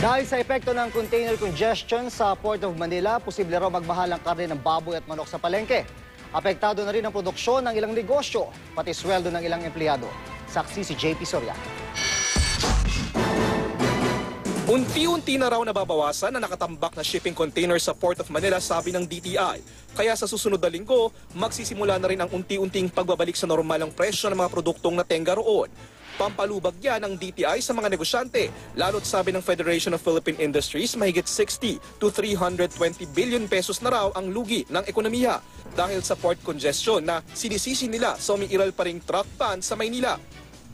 Dahil sa epekto ng container congestion sa Port of Manila, posible raw magmahal ang karne ng baboy at manok sa palengke. Apektado na rin ang produksyon ng ilang negosyo, pati sweldo ng ilang empleyado. Saksi si JP Soriano. Unti-unti na raw nababawasan ang nakatambak na shipping container sa Port of Manila, sabi ng DTI. Kaya sa susunod na linggo, magsisimula na rin ang unti-unting pagbabalik sa normalang presyo ng mga produktong natenga roon. Pampalubag yan ng DTI sa mga negosyante, lalo't sabi ng Federation of Philippine Industries, mahigit 60 to 320 billion pesos na raw ang lugi ng ekonomiya dahil sa port congestion na sinisisi nila sa umiiral pa ring truck ban sa Maynila.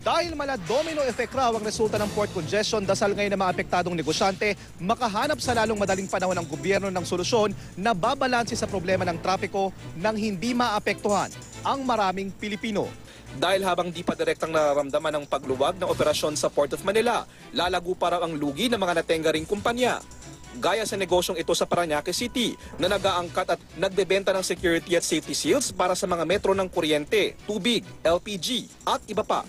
Dahil mala domino effect raw ang resulta ng port congestion, dasal ngayon ng mga apektadong negosyante makahanap sa lalong madaling panahon ng gobyerno ng solusyon na babalanse sa problema ng trapiko nang hindi maapektuhan ang maraming Pilipino. Dahil habang di pa direktang nararamdaman ng pagluwag ng operasyon sa Port of Manila, lalago pa raw ang lugi ng mga natenga ring kumpanya. Gaya sa negosyong ito sa Parañaque City na nag-aangkat at nagbebenta ng security at safety seals para sa mga metro ng kuryente, tubig, LPG at iba pa.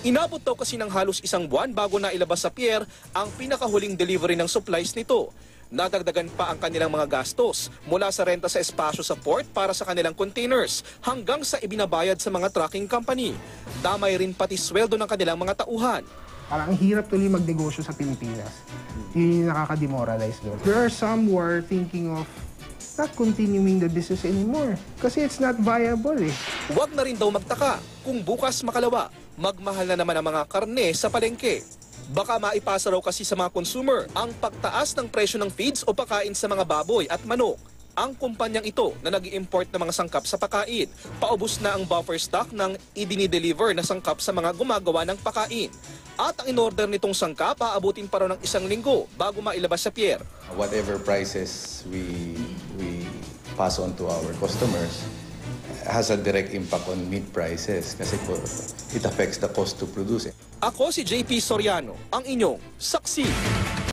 Inabot daw kasi ng halos isang buwan bago na ilabas sa pier ang pinakahuling delivery ng supplies nito. Nadagdagan pa ang kanilang mga gastos mula sa renta sa espasyo sa port para sa kanilang containers hanggang sa ibinabayad sa mga trucking company. Damay rin pati sweldo ng kanilang mga tauhan. Parang ang hirap tuloy magnegosyo sa Pilipinas. Yun yung nakaka-demoralize doon. There are some who are thinking of not continuing the business anymore kasi it's not viable eh. Huwag na rin daw magtaka kung bukas makalawa, magmahal na naman ang mga karne sa palengke. Baka maipasa raw kasi sa mga consumer ang pagtaas ng presyo ng feeds o pakain sa mga baboy at manok. Ang kumpanyang ito na nag-i-import ng mga sangkap sa pakain, paubos na ang buffer stock ng idinideliver na sangkap sa mga gumagawa ng pakain. At ang in-order nitong sangkap, aabutin pa raw ng 1 linggo bago mailabas sa pier. Whatever prices we pass on to our customers has a direct impact on meat prices kasi it affects the cost to produce it. Ako si JP Soriano, ang inyong saksi.